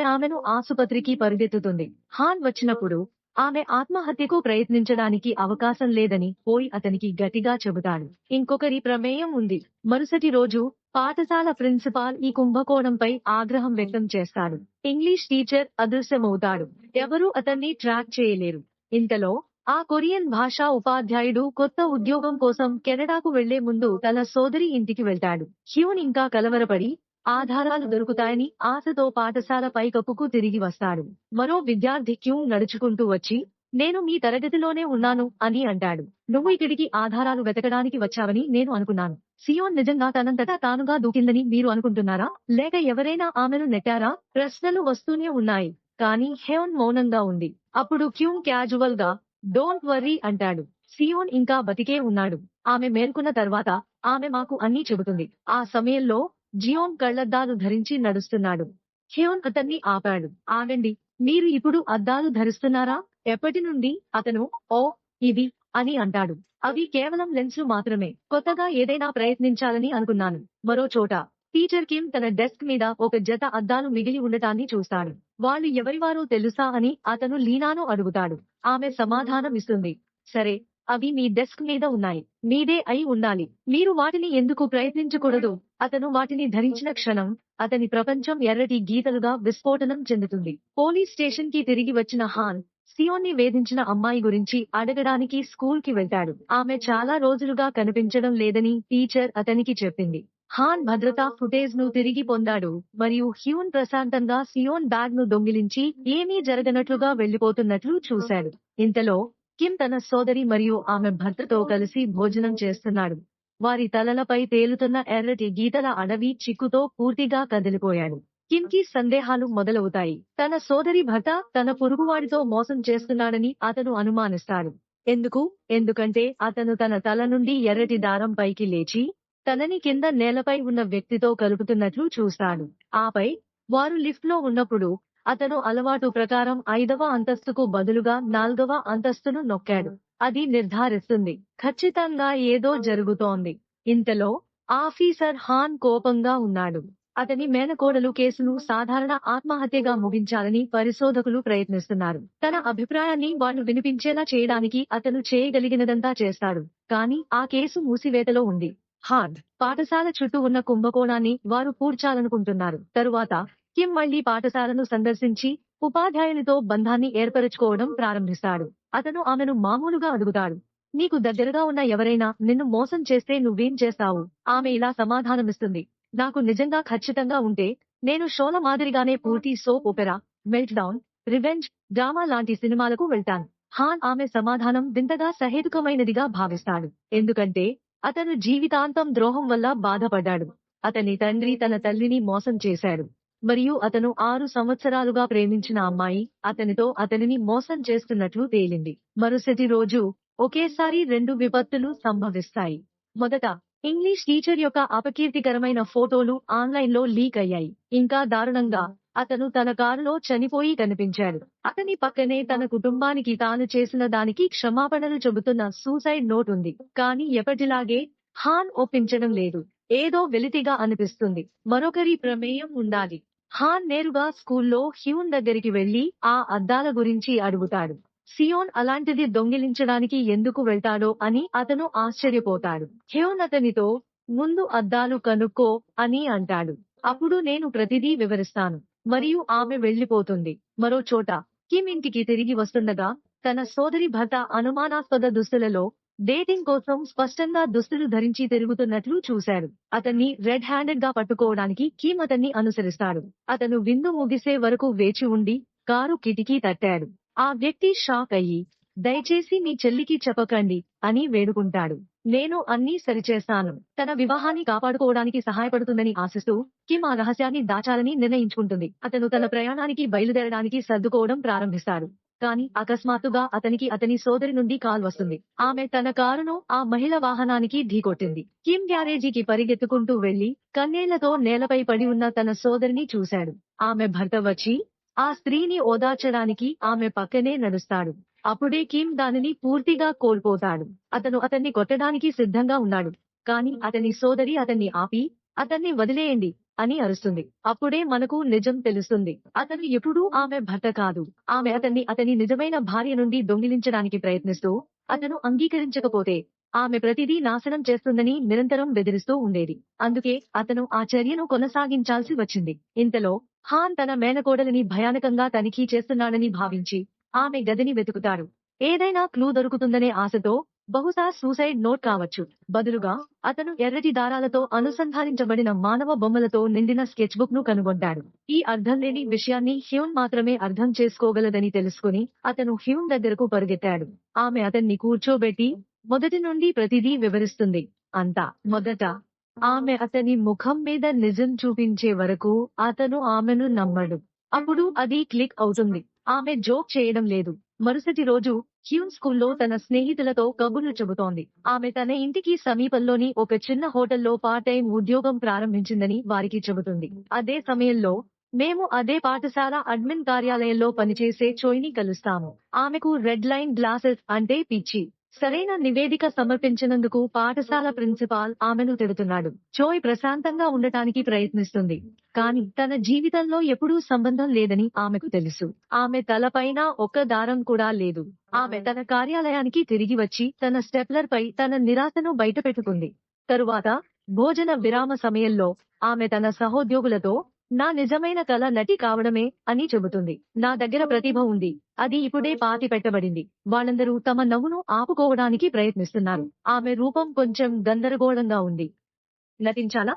ఆమెను ఆసుపత్రికి పరిగెత్తుతుంది. హాన్ వచ్చినప్పుడు ఆమె ఆత్మహత్యకు ప్రయత్నించడానికి అవకాశం లేదని పోయి అతనికి గట్టిగా చెబుతాడు. ఇంకొకరి ప్రమేయం ఉంది. మరుసటి రోజు పాఠశాల ప్రిన్సిపాల్ ఈ కుంభకోణంపై ఆగ్రహం వ్యక్తం చేస్తాడు. ఇంగ్లీష్ టీచర్ అదృశ్యమవుతాడు. ఎవరూ అతన్ని ట్రాక్ చేయలేరు. ఇంతలో ఆ కొరియన్ భాషా ఉపాధ్యాయుడు కొత్త ఉద్యోగం కోసం కెనడాకు వెళ్లే ముందు తన సోదరి ఇంటికి వెళ్తాడు. హ్యూన్ ఇంకా కలవరపడి ఆధారాలు దొరుకుతాయని ఆశతో పాఠశాల పైకప్పుకు తిరిగి వస్తాడు. మరో విద్యార్థి క్యూన్ నడుచుకుంటూ వచ్చి, నేను మీ తరగతిలోనే ఉన్నాను అని అంటాడు. నువ్వు ఇక్కడికి ఆధారాలు వెతకడానికి వచ్చావని నేను అనుకున్నాను. సియోన్ నిజంగా తనంతటా తానుగా దూకిందని మీరు అనుకుంటున్నారా? లేక ఎవరైనా ఆమెను నెట్టారా? ప్రశ్నలు వస్తూనే ఉన్నాయి. కానీ హ్యూన్ మౌనంగా ఉంది. అప్పుడు క్యూన్ క్యాజువల్ గా డోంట్ వర్రీ అంటాడు. సియోన్ ఇంకా బతికే ఉన్నాడు. ఆమె మేల్కొన్న తర్వాత ఆమె మాకు అన్నీ చెబుతుంది. ఆ సమయంలో జియోన్ కళ్లద్దాలు ధరించి నడుస్తున్నాడు. హ్యూన్ అతన్ని ఆపాడు. ఆగండి, మీరు ఇప్పుడు అద్దాలు ధరిస్తున్నారా? ఎప్పటి నుండి? అతను ఓ ఇది అని అంటాడు. అవి కేవలం లెన్స్లు మాత్రమే. కొత్తగా ఏదైనా ప్రయత్నించాలని అనుకున్నాను. మరో చోట టీచర్ కిమ్ తన డెస్క్ మీద ఒక జత అద్దాలు మిగిలి ఉండటాన్ని చూస్తాడు. వాళ్ళు ఎవరివారో తెలుసా అని అతను లీనాను అడుగుతాడు. ఆమె సమాధానం ఇస్తుంది. సరే, అవి మీ డెస్క్ మీద ఉన్నాయి. మీదే అయి ఉండాలి. మీరు వాటిని ఎందుకు ప్రయత్నించకూడదు? అతను వాటిని ధరించిన క్షణం అతని ప్రపంచం ఎర్రటి గీతలుగా విస్ఫోటనం చెందుతుంది. పోలీస్ స్టేషన్ కి తిరిగి వచ్చిన హాన్ సియోన్ని వేధించిన అమ్మాయి గురించి అడగడానికి స్కూల్ కి వెళ్తాడు. ఆమె చాలా రోజులుగా కనిపించడం లేదని టీచర్ అతనికి చెప్పింది. హాన్ భద్రతా ఫుటేజ్ ను తిరిగి పొందాడు మరియు హ్యూన్ ప్రశాంతంగా సియోన్ బ్యాగ్ ను దొంగిలించి ఏమీ జరగనట్లుగా వెళ్లిపోతున్నట్లు చూశాడు. ఇంతలో కిమ్ తన సోదరి మరియు ఆమె భర్తతో కలిసి భోజనం చేస్తున్నాడు. వారి తలలపై తేలుతున్న ఎర్రటి గీతల అడవి చిక్కుతో పూర్తిగా కదిలిపోయాడు. కిమ్ కి సందేహాలు మొదలవుతాయి. తన సోదరి భర్త తన పొరుగువాడితో మోసం చేస్తున్నాడని అతను అనుమానిస్తాడు. ఎందుకంటే అతను తన తల నుండి ఎర్రటి దారం పైకి లేచి తనని కింద నేలపై ఉన్న వ్యక్తితో కలుపుతున్నట్లు చూస్తాడు. ఆపై వారు లిఫ్ట్ లో ఉన్నప్పుడు అతను అలవాటు ప్రకారం 5వ అంతస్తుకు బదులుగా 4వ అంతస్తును నొక్కాడు. అది నిర్ధారిస్తుంది, ఖచ్చితంగా ఏదో జరుగుతోంది. ఇంతలో ఆఫీసర్ హాన్ కోపంగా ఉన్నాడు. అతని మేనకోడలు కేసును సాధారణ ఆత్మహత్యగా ముగించాలని పరిశోధకులు ప్రయత్నిస్తున్నారు. తన అభిప్రాయాన్ని వాళ్ళు వినిపించేలా చేయడానికి అతను చేయగలిగినదంతా చేస్తాడు. కానీ ఆ కేసు మూసివేతలో ఉంది. హాన్ పాఠశాల చుట్టూ ఉన్న కుంభకోణాన్ని వారు పూడ్చాలనుకుంటున్నారు. తరువాత కిమ్ మళ్లీ పాఠశాలను సందర్శించి ఉపాధ్యాయునితో బంధాన్ని ఏర్పరచుకోవడం ప్రారంభిస్తాడు. అతను ఆమెను మామూలుగా అడుగుతాడు. నీకు దగ్గరగా ఉన్న ఎవరైనా నిన్ను మోసం చేస్తే నువ్వేం చేస్తావు? ఆమె ఇలా సమాధానమిస్తుంది. నాకు నిజంగా ఖచ్చితంగా ఉంటే నేను షోల మాదిరిగానే పూర్తి soap opera, melt down, revenge, drama లాంటి సినిమాలకు వెళ్తాను. హాన్ ఆమె సమాధానం వింతగా సహేతుకమైనదిగా భావిస్తాడు. ఎందుకంటే అతను జీవితాంతం ద్రోహం వల్ల బాధపడ్డాడు. అతని తండ్రి తన తల్లిని మోసం చేశాడు. మరియు అతను 6 సంవత్సరాలుగా ప్రేమించిన అమ్మాయి అతనిని మోసం చేస్తున్నట్లు తేలింది. మరుసటి రోజు ఒకేసారి 2 విపత్తులు సంభవిస్తాయి. మొదట ఇంగ్లీష్ టీచర్ యొక్క అపకీర్తికరమైన ఫోటోలు ఆన్లైన్లో లీక్ అయ్యాయి. ఇంకా దారుణంగా అతను తన కారులో చనిపోయి కనిపించాడు. అతని పక్కనే తన కుటుంబానికి తాను చేసిన దానికి క్షమాపణలు చెబుతున్న సూసైడ్ నోట్ ఉంది. కానీ ఎప్పటిలాగే హాన్ ఒప్పించడం లేదు. ఏదో వెలితిగా అనిపిస్తుంది. మరొకరి ప్రమేయం ఉండాలి. హాన్ నేరుగా స్కూల్లో హ్యూన్ దగ్గరికి వెళ్లి ఆ అద్దాల గురించి అడుగుతాడు. సియోన్ అలాంటిది దొంగిలించడానికి ఎందుకు వెళ్తాడో అని అతను ఆశ్చర్యపోతాడు. హ్యూన్ అతనితో ముందు అద్దాలు కనుక్కో అని అంటాడు. అప్పుడు నేను ప్రతిదీ వివరిస్తాను. మరియు ఆమె వెళ్లిపోతుంది. మరో చోట కిమ్ ఇంటికి తిరిగి వస్తుండగా తన సోదరి భర్త అనుమానాస్పద దుస్తులలో డేటింగ్ కోసం స్పష్టంగా దుస్తులు ధరించి తిరుగుతున్నట్లు చూశాడు. అతన్ని రెడ్ హ్యాండెడ్ గా పట్టుకోవడానికి కిమ్ అతన్ని అనుసరిస్తాడు. అతను విందు ముగిసే వరకు వేచి ఉండి కారు కిటికీ తట్టాడు. ఆ వ్యక్తి షాక్ అయ్యి, దయచేసి మీ చెల్లికి చెప్పకండి అని వేడుకుంటాడు. నేను అన్నీ సరిచేస్తాను. తన వివాహాన్ని కాపాడుకోవడానికి సహాయపడుతుందని ఆశిస్తూ కిమ్ ఆ రహస్యాన్ని దాచాలని నిర్ణయించుకుంటుంది. అతను తన ప్రయాణానికి బయలుదేరడానికి సర్దుకోవడం ప్రారంభిస్తాడు. కానీ అకస్మాత్తుగా అతనికి అతని సోదరి నుండి కాల్ వస్తుంది. ఆమె తన కారును ఆ మహిళ వాహనానికి ఢీకొట్టింది. కిమ్ గ్యారేజీకి పరిగెత్తుకుంటూ వెళ్లి కన్నీళ్లతో నేలపై పడి ఉన్న తన సోదరిని చూశాడు. ఆమె భర్త వచ్చి ఆ స్త్రీని ఓదార్చడానికి ఆమె పక్కనే నడుస్తాడు. అప్పుడే కిమ్ దానిని పూర్తిగా కోల్పోతాడు. అతను అతన్ని కొట్టడానికి సిద్ధంగా ఉన్నాడు. కానీ అతని సోదరి అతన్ని ఆపి, అతన్ని వదిలేయండి అని అరుస్తుంది. అప్పుడే మనకు నిజం తెలుస్తుంది. అతను ఎప్పుడూ ఆమె భర్త కాదు. ఆమె అతని నిజమైన భార్య నుండి దొంగిలించడానికి ప్రయత్నిస్తూ, అతను అంగీకరించకపోతే ఆమె ప్రతిదీ నాశనం చేస్తుందని నిరంతరం బెదిరిస్తూ ఉండేది. అందుకే అతను ఆ చర్యను కొనసాగించాల్సి వచ్చింది. ఇంతలో హాన్ తన మేనకోడలిని భయానకంగా తనిఖీ చేస్తున్నాడని భావించి ఆమె గదిని వెతుకుతాడు. ఏదైనా క్లూ దొరుకుతుందనే ఆశతో, బహుశా సూసైడ్ నోట్ కావచ్చు. బదులుగా అతను ఎర్రటి దారాలతో అనుసంధానించబడిన మానవ బొమ్మలతో నిండిన స్కెచ్ బుక్ ను కనుగొంటాడు. ఈ అర్థం లేని విషయాన్ని హ్యూన్ మాత్రమే అర్థం చేసుకోగలదని తెలుసుకుని అతను హ్యూన్ దగ్గరకు పరుగెత్తాడు. ఆమె అతన్ని కూర్చోబెట్టి మొదటి నుండి ప్రతిదీ వివరిస్తుంది. అంతా మొదట ఆమె అతని ముఖం మీద నిజం చూపించే వరకు అతను ఆమెను నమ్మడు. అప్పుడు అది క్లిక్ అవుతుంది. ఆమె జోక్ చేయడం లేదు. మరుసటి రోజు హ్యూన్ స్కూల్లో తన స్నేహితులతో కబుర్లు చెబుతోంది. ఆమె తన ఇంటికి సమీపంలోని ఒక చిన్న హోటల్లో పార్ట్ టైం ఉద్యోగం ప్రారంభించిందని వారికి చెబుతుంది. అదే సమయంలో మేము అదే పాఠశాల అడ్మిన్ కార్యాలయంలో పనిచేసే చోయ్ని కలుస్తాము. ఆమెకు రెడ్ లైన్ గ్లాసెస్ అంటే పిచ్చి. సరైన నివేదిక సమర్పించినందుకు పాఠశాల ప్రిన్సిపాల్ ఆమెను తిడుతున్నాడు. చోయ్ ప్రశాంతంగా ఉండటానికి ప్రయత్నిస్తుంది. కానీ తన జీవితంలో ఎప్పుడూ సంబంధం లేదని ఆమెకు తెలుసు. ఆమె తలపైన ఒక్క దారం కూడా లేదు. ఆమె తన కార్యాలయానికి తిరిగి వచ్చి తన స్టెప్లర్ పై తన నిరాశను బయటపెట్టుకుంది. తరువాత భోజన విరామ సమయంలో ఆమె తన సహోద్యోగులతో, నా నిజమైన కల నటి కావడమే అని చెబుతుంది. నా దగ్గర ప్రతిభ ఉంది. అది ఇప్పుడే పాతి పెట్టబడింది. వాళ్ళందరూ తమ నవ్వును ఆపుకోవడానికి ప్రయత్నిస్తున్నారు. ఆమె రూపం కొంచెం గందరగోళంగా ఉంది. నటించాలా?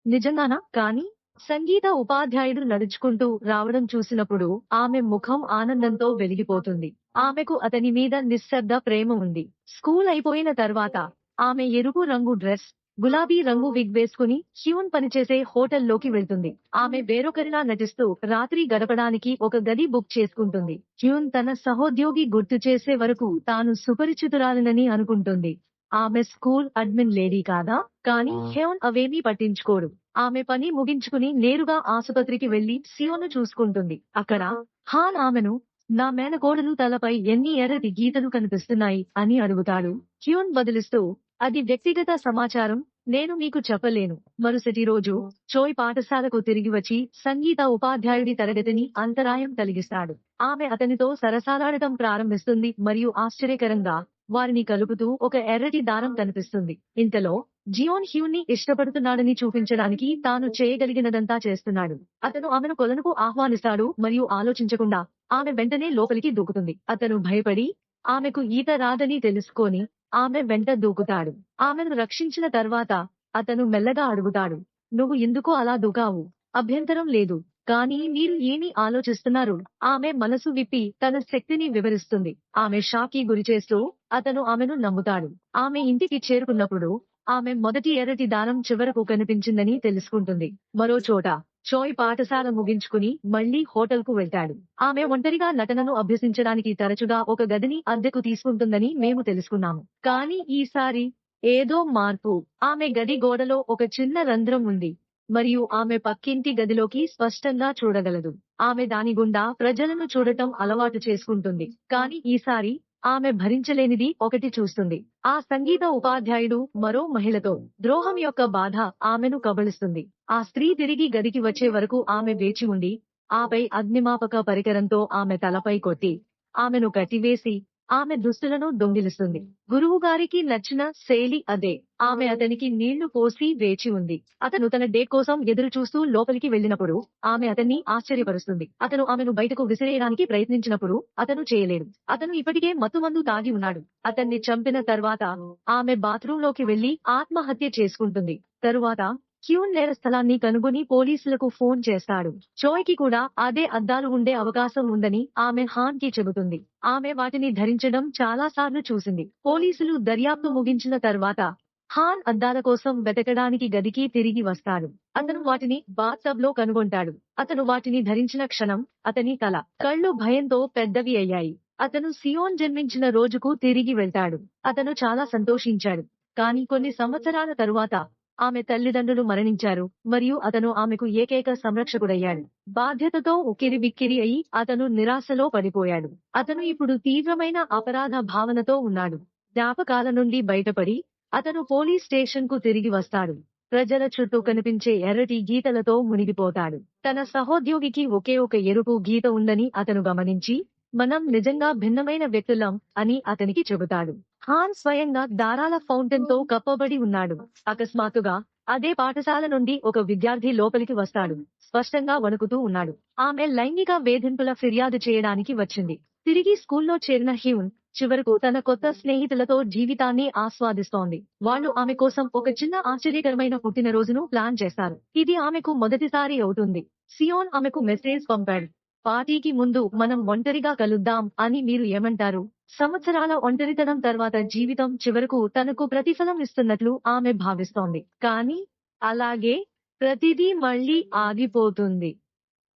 నిజంగానా? కానీ సంగీత ఉపాధ్యాయుడు నడుచుకుంటూ రావడం చూసినప్పుడు ఆమె ముఖం ఆనందంతో వెలిగిపోతుంది. ఆమెకు అతని మీద నిశ్శబ్ద ప్రేమ ఉంది. స్కూల్ అయిపోయిన తర్వాత ఆమె ఎరుపు రంగు డ్రెస్, గులాబీ రంగు విగ్ వేసుకుని హ్యూన్ పనిచేసే హోటల్లోకి వెళ్తుంది. ఆమె వేరొకరిలా నటిస్తూ రాత్రి గడపడానికి ఒక గది బుక్ చేసుకుంటుంది. హ్యూన్ తన సహోద్యోగి గుర్తు చేసే వరకు తాను సుపరిచితురాలినని అనుకుంటుంది. ఆమె స్కూల్ అడ్మిన్ లేడీ కాదా? కానీ హ్యూన్ అవేమీ పట్టించుకోడు. ఆమె పని ముగించుకుని నేరుగా ఆసుపత్రికి వెళ్లి సియోను చూసుకుంటుంది. అక్కడ హాన్ ఆమెను, నా మేనకోడలు తలపై ఎన్ని ఎర్రటి గీతలు కనిపిస్తున్నాయి అని అడుగుతాడు. హ్యూన్ బదులిస్తూ, అది వ్యక్తిగత సమాచారం, నేను మీకు చెప్పలేను. మరుసటి రోజు చోయ్ పాఠశాలకు తిరిగి వచ్చి సంగీత ఉపాధ్యాయుడి తరగతిని అంతరాయం కలిగిస్తాడు. ఆమె అతనితో సరసాలాడటం ప్రారంభిస్తుంది మరియు ఆశ్చర్యకరంగా వారిని కలుపుతూ ఒక ఎర్రటి దారం కనిపిస్తుంది. ఇంతలో జియోన్ హ్యూన్ ని ఇష్టపడుతున్నాడని చూపించడానికి తాను చేయగలిగినదంతా చేస్తున్నాడు. అతను ఆమెను కొలనుకు ఆహ్వానిస్తాడు మరియు ఆలోచించకుండా ఆమె వెంటనే లోపలికి దూకుతుంది. అతను భయపడి ఆమెకు ఈత రాదని తెలుసుకొని ఆమె వెంట దూకుతాడు. ఆమెను రక్షించిన తర్వాత అతను మెల్లగా అడుగుతాడు, నువ్వు ఎందుకు అలా దూకావు? అభ్యంతరం లేదు. కానీ మీరు ఏమి ఆలోచిస్తున్నారు? ఆమె మనసు విప్పి తన శక్తిని వివరిస్తుంది. ఆమె షాక్కి గురిచేస్తూ అతను ఆమెను నమ్ముతాడు. ఆమె ఇంటికి చేరుకున్నప్పుడు ఆమె మొదటి ఎర్రటి దారం చివరకు కనిపించిందని తెలుసుకుంటుంది. మరో చోట చోయ్ పాఠశాల ముగించుకుని మళ్లీ హోటల్కు వెళ్తాడు. ఆమె ఒంటరిగా నటనను అభ్యసించడానికి తరచుగా ఒక గదిని అద్దెకు తీసుకుంటుందని మేము తెలుసుకున్నాము. కానీ ఈసారి ఏదో మార్పు. ఆమె గది గోడలో ఒక చిన్న రంధ్రం ఉంది మరియు ఆమె పక్కింటి గదిలోకి స్పష్టంగా చూడగలదు. ఆమె దాని గుండా ప్రజలను చూడటం అలవాటు చేసుకుంటుంది. కానీ ఈసారి ఆమె భరించలేనిది ఒకటి చూస్తుంది. ఆ సంగీత ఉపాధ్యాయుడు మరో మహిళతో ద్రోహం యొక్క బాధ ఆమెను కబళిస్తుంది. ఆ స్త్రీ తిరిగి గదికి వచ్చే వరకు ఆమె వేచి ఉండి, ఆపై అగ్నిమాపక పరికరంతో ఆమె తలపై కొట్టి ఆమెను కట్టివేసి ఆమె దుస్తులను దొంగిలిస్తుంది. గురువు గారికి నచ్చిన శైలి అదే. ఆమె అతనికి నీళ్లు పోసి వేచి ఉంది. అతను తన డేట్ కోసం ఎదురు చూస్తూ లోపలికి వెళ్ళినప్పుడు ఆమె అతన్ని ఆశ్చర్యపరుస్తుంది. అతను ఆమెను బయటకు విసిరేయడానికి ప్రయత్నించినప్పుడు అతను చేయలేడు. అతను ఇప్పటికే మత్తుమందు తాగి ఉన్నాడు. అతన్ని చంపిన తర్వాత ఆమె బాత్రూంలోకి వెళ్లి ఆత్మహత్య చేసుకుంటుంది. తరువాత హ్యూన్ నేర స్థలాన్ని కనుగొని పోలీసులకు ఫోన్ చేస్తాడు. జోయ్ కి కూడా అదే అద్దాలు ఉండే అవకాశం ఉందని ఆమె హాన్ కి చెబుతుంది. ఆమె వాటిని ధరించడం చాలా సార్లు చూసింది. పోలీసులు దర్యాప్తు ముగించిన తర్వాత హాన్ అద్దాల కోసం వెతకడానికి గదికి తిరిగి వస్తాడు. అతను వాటిని బాత్టబ్ లో కనుగొంటాడు. అతను వాటిని ధరించిన క్షణం అతని తల, కళ్ళు భయంతో పెద్దవి అయ్యాయి. అతను సియోన్ జన్మించిన రోజుకు తిరిగి వెళ్తాడు. అతను చాలా సంతోషించాడు. కానీ కొన్ని సంవత్సరాల తరువాత ఆమె తల్లిదండ్రులు మరణించారు మరియు అతను ఆమెకు ఏకైక సంరక్షకుడయ్యాడు. బాధ్యతతో ఉక్కిరిబిక్కిరి అయి అతను నిరాశలో పడిపోయాడు. అతను ఇప్పుడు తీవ్రమైన అపరాధ భావనతో ఉన్నాడు. జ్ఞాపకాల నుండి బయటపడి అతను పోలీస్ స్టేషన్ కు తిరిగి వస్తాడు. ప్రజల చుట్టూ కనిపించే ఎర్రటి గీతలతో మునిగిపోతాడు. తన సహోద్యోగికి ఒకే ఒక ఎరుపు గీత ఉందని అతను గమనించి, మనం నిజంగా భిన్నమైన వ్యక్తులం అని అతనికి చెబుతాడు. హాన్ స్వయంగా దారాల ఫౌంటైన్ తో కప్పబడి ఉన్నాడు. అకస్మాత్తుగా అదే పాఠశాల నుండి ఒక విద్యార్థి లోపలికి వస్తాడు. స్పష్టంగా వణుకుతూ ఉన్నాడు. ఆమె లైంగిక వేధింపుల ఫిర్యాదు చేయడానికి వచ్చింది. తిరిగి స్కూల్లో చేరిన హ్యూన్ చివరకు తన కొత్త స్నేహితులతో జీవితాన్ని ఆస్వాదిస్తోంది. వాళ్ళు ఆమె కోసం ఒక చిన్న ఆశ్చర్యకరమైన పుట్టినరోజును ప్లాన్ చేస్తారు. ఇది ఆమెకు మొదటిసారి అవుతుంది. సియోన్ ఆమెకు మెసేజ్ పంపాడు. పార్టీకి ముందు మనం ఒంటరిగా కలుద్దాం అని మీరు ఏమంటారు? సంవత్సరాల ఒంటరితనం తర్వాత జీవితం చివరకు తనకు ప్రతిఫలం ఇస్తున్నట్లు ఆమె భావిస్తోంది. కానీ అలాగే ప్రతిదీ మళ్ళీ ఆగిపోతుంది.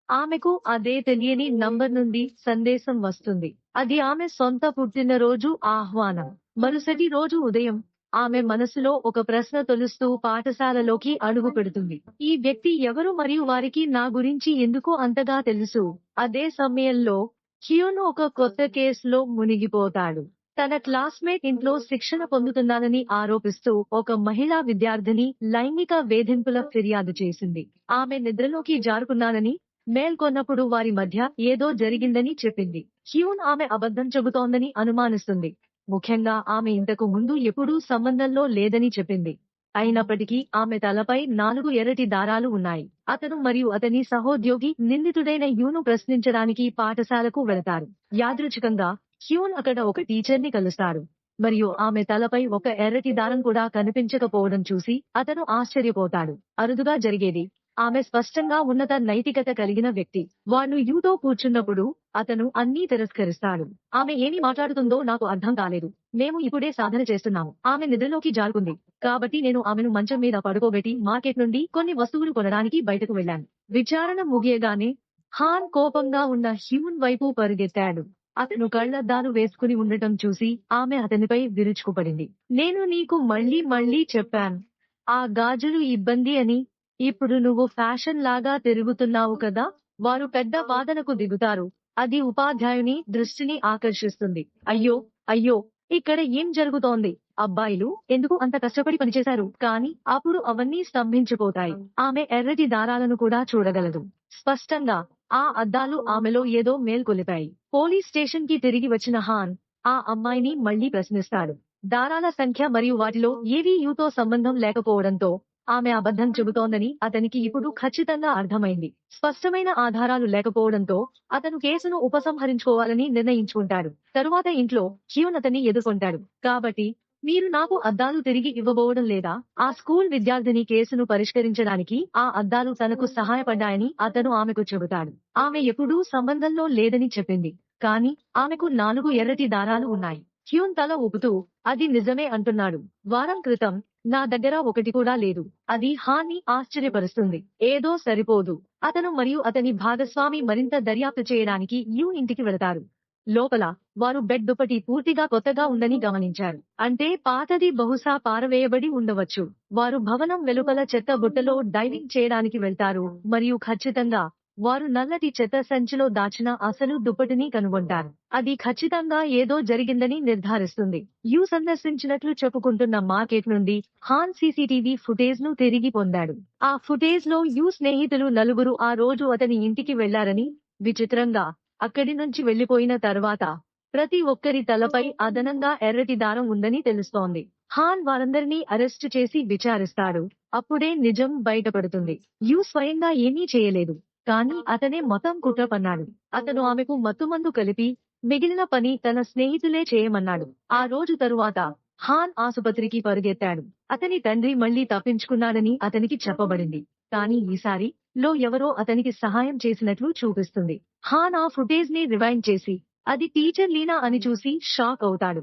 ఆమెకు అదే తెలియని నంబర్ నుండి సందేశం వస్తుంది. అది ఆమె సొంత పుట్టినరోజు ఆహ్వానం. మరుసటి రోజు ఉదయం ఆమె మనసులో ఒక ప్రశ్న తొలుస్తూ పాఠశాలలోకి అడుగు పెడుతుంది. ఈ వ్యక్తి ఎవరు మరియు వారికి నా గురించి ఎందుకు అంతగా తెలుసు? అదే సమయంలో హ్యూన్ ఒక కొత్త కేసులో మునిగిపోతాడు. తన క్లాస్మేట్ ఇంట్లో శిక్షణ పొందుతున్నానని ఆరోపిస్తూ ఒక మహిళా విద్యార్థిని లైంగిక వేధింపుల ఫిర్యాదు చేసింది. ఆమె నిద్రలోకి జారుకున్నానని, మేల్కొన్నప్పుడు వారి మధ్య ఏదో జరిగిందని చెప్పింది. హ్యూన్ ఆమె అబద్ధం చెబుతోందని అనుమానిస్తుంది. ముఖ్యంగా ఆమె ఇంతకు ముందు ఎప్పుడూ సంబంధంలో లేదని చెప్పింది. అయినప్పటికీ ఆమె తలపై 4 ఎర్రటి దారాలు ఉన్నాయి. అతను మరియు అతని సహోద్యోగి నిందితుడైన హ్యూను ప్రశ్నించడానికి పాఠశాలకు వెళతారు. యాదృచ్ఛికంగా హ్యూన్ అక్కడ ఒక టీచర్ని కలుస్తాడు. మరియు ఆమె తలపై ఒక ఎర్రటి దారం కూడా కనిపించకపోవడం చూసి అతను ఆశ్చర్యపోతాడు. అరుదుగా జరిగేది. ఆమె స్పష్టంగా ఉన్నత నైతికత కలిగిన వ్యక్తి. వాళ్ళు యూతో కూర్చున్నప్పుడు అతను అన్నీ తిరస్కరిస్తాడు. ఆమె ఏమి మాట్లాడుతుందో నాకు అర్థం కాలేదు. మేము ఇప్పుడే సాధన చేస్తున్నాము. ఆమె నిద్రలోకి జారుకుంది. కాబట్టి నేను ఆమెను మంచం మీద పడుకోబెట్టి మార్కెట్ నుండి కొన్ని వస్తువులు కొనడానికి బయటకు వెళ్ళాను. విచారణ ముగియగానే హాన్ కోపంగా ఉన్న హ్యూన్ వైపు పరుగెత్తాడు. అతను కళ్లద్దాలు వేసుకుని ఉండటం చూసి ఆమె అతనిపై విరుచుకుపడింది. నేను నీకు మళ్ళీ చెప్పాను. ఆ గాజులు ఇబ్బంది అని. ఇప్పుడు నువ్వు ఫ్యాషన్ లాగా తిరుగుతున్నావు కదా? వారు పెద్ద వాదనకు దిగుతారు. అది ఉపాధ్యాయుని దృష్టిని ఆకర్షిస్తుంది. అయ్యో ఇక్కడ ఏం జరుగుతోంది? అబ్బాయిలు ఎందుకు అంత కష్టపడి పనిచేశారు? కానీ అప్పుడు అవన్నీ స్తంభించిపోతాయి. ఆమె ఎర్రటి దారాలను కూడా చూడగలదు. స్పష్టంగా ఆ అద్దాలు ఆమెలో ఏదో మేల్కొలిపాయి. పోలీస్ స్టేషన్ కి తిరిగి వచ్చిన హాన్ ఆ అమ్మాయిని మళ్లీ ప్రశ్నిస్తాడు. దారాల సంఖ్య మరియు వాటిలో ఏవీ యూతో సంబంధం లేకపోవడంతో ఆమె అబద్ధం చెబుతోందని అతనికి ఇప్పుడు ఖచ్చితంగా అర్థమైంది. స్పష్టమైన ఆధారాలు లేకపోవడంతో అతను కేసును ఉపసంహరించుకోవాలని నిర్ణయించుకుంటాడు. తరువాత ఇంట్లో హ్యూన్ అతన్ని ఎదుర్కొంటాడు. కాబట్టి మీరు నాకు అద్దాలు తిరిగి ఇవ్వబోవడం లేదా? ఆ స్కూల్ విద్యార్థిని కేసును పరిష్కరించడానికి ఆ అద్దాలు తనకు సహాయపడ్డాయని అతను ఆమెకు చెబుతాడు. ఆమె ఎప్పుడూ సంబంధంలో లేదని చెప్పింది. కానీ ఆమెకు 4 ఎర్రటి దారాలు ఉన్నాయి. హ్యూన్ తల ఊపుతూ అది నిజమే అంటున్నాడు. వారం క్రితం నా దగ్గర ఒకటి కూడా లేదు. అది హాన్ని ఆశ్చర్యపరుస్తుంది. ఏదో సరిపోదు. అతను మరియు అతని భాగస్వామి మరింత దర్యాప్తు చేయడానికి హ్యూన్ ఇంటికి వెళతారు. లోపల వారు బెడ్ దుప్పటి పూర్తిగా కొత్తగా ఉందని గమనించారు. అంటే పాతది బహుశా పారవేయబడి ఉండవచ్చు. వారు భవనం వెలుపల చెత్త బుట్టలో డైవింగ్ చేయడానికి వెళ్తారు మరియు ఖచ్చితంగా వారు నల్లటి చెత్త సంచిలో దాచిన అసలు దుప్పటిని కనుగొంటారు. అది ఖచ్చితంగా ఏదో జరిగిందని నిర్ధారిస్తుంది. యు సందర్శించినట్లు చెప్పుకుంటున్న మార్కెట్ నుండి హాన్ సీసీటీవీ ఫుటేజ్ ను తిరిగి పొందాడు. ఆ ఫుటేజ్ లో యు స్నేహితులు 4 ఆ రోజు అతని ఇంటికి వెళ్లారని, విచిత్రంగా అక్కడి నుంచి వెళ్లిపోయిన తర్వాత ప్రతి ఒక్కరి తలపై అదనంగా ఎర్రటి దారం ఉందని తెలుస్తోంది. హాన్ వారందరినీ అరెస్టు చేసి విచారిస్తాడు. అప్పుడే నిజం బయటపడుతుంది. యు స్వయంగా ఏమీ చేయలేదు. కానీ అతనే మొత్తం కుట్ర పన్నాడు. అతను ఆమెకు మత్తుమందు కలిపి మిగిలిన పని తన స్నేహితులే చేయమన్నాడు. ఆ రోజు తరువాత హాన్ ఆసుపత్రికి పరుగెత్తాడు. అతని తండ్రి మళ్లీ తప్పించుకున్నాడని అతనికి చెప్పబడింది. కానీ ఈసారి లో ఎవరో అతనికి సహాయం చేసినట్లు చూపిస్తుంది. హాన్ ఆ ఫుటేజ్ ని రివైండ్ చేసి అది టీచర్ లీనా అని చూసి షాక్ అవుతాడు.